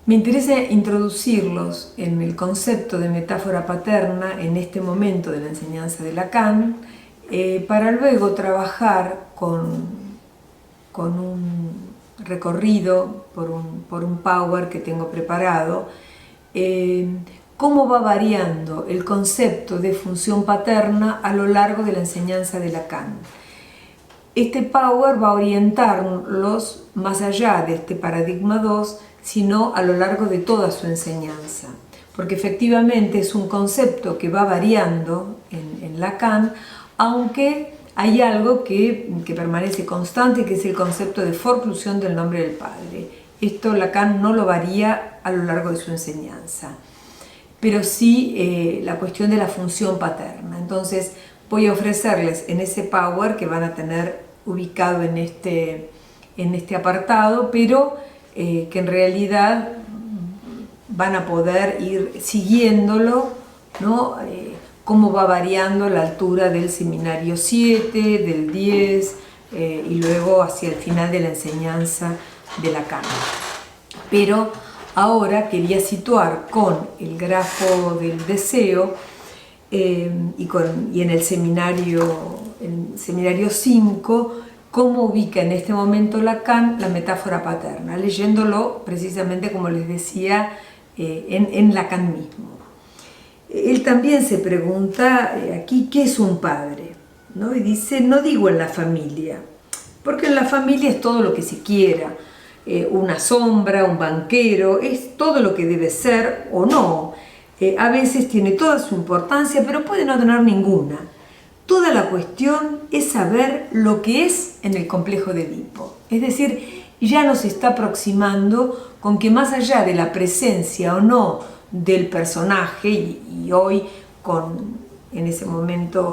Me interesa introducirlos en el concepto de metáfora paterna en este momento de la enseñanza de Lacan, para luego trabajar con un recorrido por un power que tengo preparado, cómo va variando el concepto de función paterna a lo largo de la enseñanza de Lacan. Este power va a orientarlos más allá de este paradigma 2, sino a lo largo de toda su enseñanza, porque efectivamente es un concepto que va variando en Lacan, aunque hay algo que permanece constante, que es el concepto de forclusión del nombre del Padre. Esto Lacan no lo varía a lo largo de su enseñanza, pero sí la cuestión de la función paterna. Entonces voy a ofrecerles en ese power que van a tener ubicado en este apartado, pero que en realidad van a poder ir siguiéndolo, ¿no? Cómo va variando la altura del seminario 7, del 10 y luego hacia el final de la enseñanza de Lacan. Pero ahora quería situar con el grafo del deseo y en el seminario 5, cómo ubica en este momento Lacan la metáfora paterna, leyéndolo precisamente, como les decía, en Lacan mismo. Él también se pregunta aquí qué es un padre, ¿no? Y dice, no digo en la familia, porque en la familia es todo lo que se quiera, una sombra, un banquero, es todo lo que debe ser o no. A veces tiene toda su importancia, pero puede no tener ninguna. Toda la cuestión es saber lo que es en el complejo de Edipo. Es decir, ya nos está aproximando con que más allá de la presencia o no del personaje, y hoy en ese momento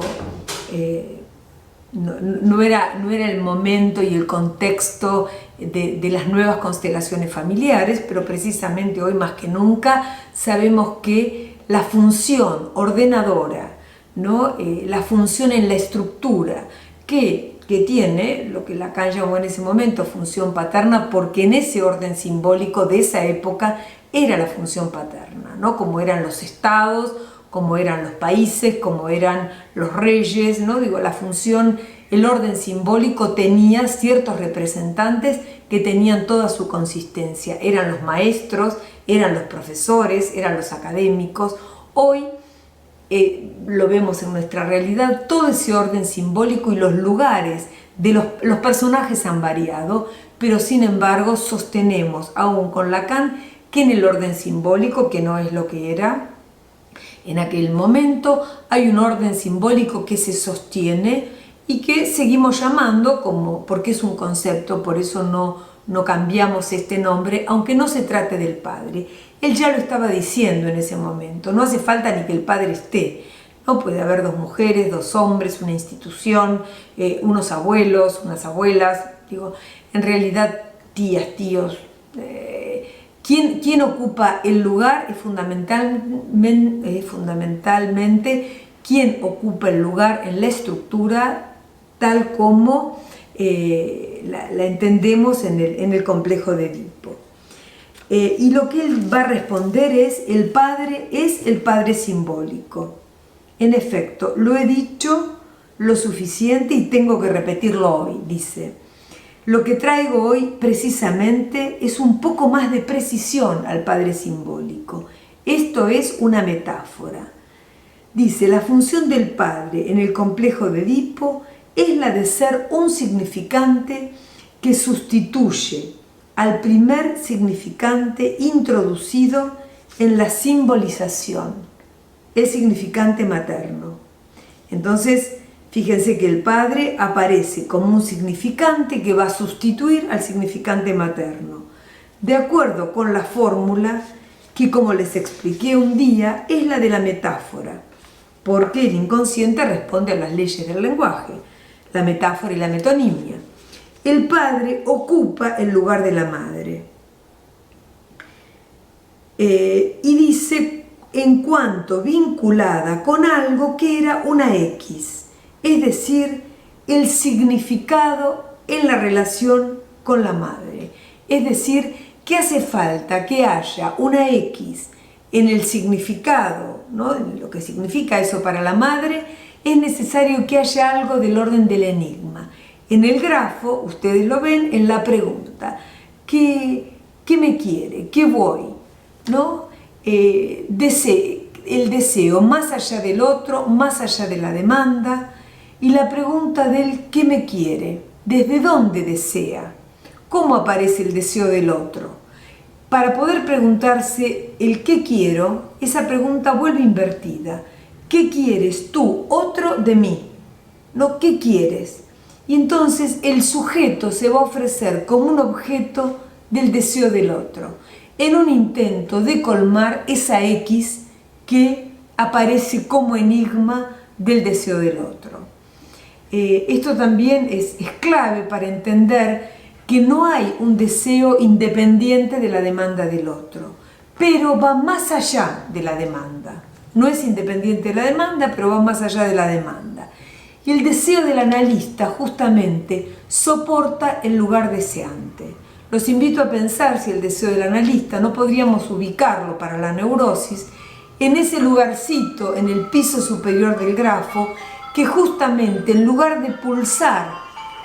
no era el momento y el contexto de las nuevas constelaciones familiares, pero precisamente hoy más que nunca sabemos que la función ordenadora, ¿no? La función en la estructura que tiene lo que Lacan llamó en ese momento función paterna, porque en ese orden simbólico de esa época era la función paterna, ¿no? Como eran los estados, como eran los países, como eran los reyes, ¿no? Digo, la función, el orden simbólico tenía ciertos representantes que tenían toda su consistencia. Eran los maestros, eran los profesores, eran los académicos. Hoy lo vemos en nuestra realidad, todo ese orden simbólico y los lugares de los personajes han variado, pero sin embargo sostenemos aún con Lacan que en el orden simbólico, que no es lo que era en aquel momento, hay un orden simbólico que se sostiene y que seguimos llamando porque es un concepto, por eso no cambiamos este nombre, aunque no se trate del padre. Él ya lo estaba diciendo en ese momento, no hace falta ni que el padre esté, no puede haber dos mujeres, dos hombres, una institución, unos abuelos, unas abuelas, digo, en realidad tías, tíos. ¿Quién ocupa el lugar? Es fundamentalmente quién ocupa el lugar en la estructura tal como la entendemos en el complejo de Edipo. Y lo que él va a responder es el padre simbólico. En efecto, lo he dicho lo suficiente y tengo que repetirlo hoy, dice. Lo que traigo hoy precisamente es un poco más de precisión al padre simbólico. Esto es una metáfora. Dice, la función del padre en el complejo de Edipo es la de ser un significante que sustituye al primer significante introducido en la simbolización, el significante materno. Entonces, fíjense que el padre aparece como un significante que va a sustituir al significante materno, de acuerdo con la fórmula que, como les expliqué un día, es la de la metáfora, porque el inconsciente responde a las leyes del lenguaje, la metáfora y la metonimia. El padre ocupa el lugar de la madre. Y dice, en cuanto vinculada con algo que era una X, es decir, el significado en la relación con la madre. Es decir, ¿Qué hace falta? Que haya una X en el significado, ¿no? En lo que significa eso para la madre, es necesario que haya algo del orden del enigma. En el grafo, ustedes lo ven en la pregunta, ¿qué me quiere? ¿Qué voy? ¿No? El deseo más allá del otro, más allá de la demanda, y la pregunta del ¿qué me quiere? ¿Desde dónde desea? ¿Cómo aparece el deseo del otro? Para poder preguntarse el ¿qué quiero?, esa pregunta vuelve invertida. ¿Qué quieres tú, otro, de mí? ¿No? ¿Qué quieres? Y entonces el sujeto se va a ofrecer como un objeto del deseo del otro, en un intento de colmar esa X que aparece como enigma del deseo del otro. Esto también es clave para entender que no hay un deseo independiente de la demanda del otro, pero va más allá de la demanda. No es independiente de la demanda, pero va más allá de la demanda. Y el deseo del analista justamente soporta el lugar deseante. Los invito a pensar si el deseo del analista no podríamos ubicarlo para la neurosis en ese lugarcito en el piso superior del grafo que justamente en lugar de pulsar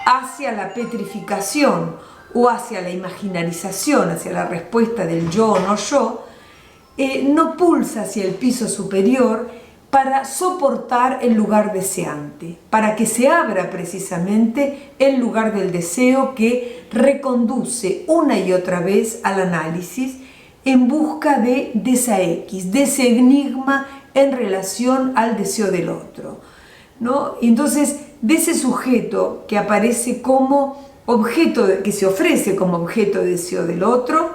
hacia la petrificación o hacia la imaginarización, hacia la respuesta del yo o no yo, no pulsa hacia el piso superior para soportar el lugar deseante, para que se abra precisamente el lugar del deseo que reconduce una y otra vez al análisis en busca de esa X, de ese enigma en relación al deseo del otro, ¿no? Entonces, de ese sujeto que aparece como objeto, que se ofrece como objeto de deseo del otro,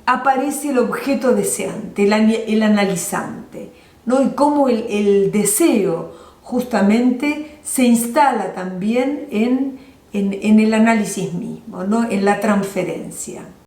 aparece el objeto deseante, el analizante, ¿no? Y cómo el deseo justamente se instala también en el análisis mismo, ¿no? En la transferencia.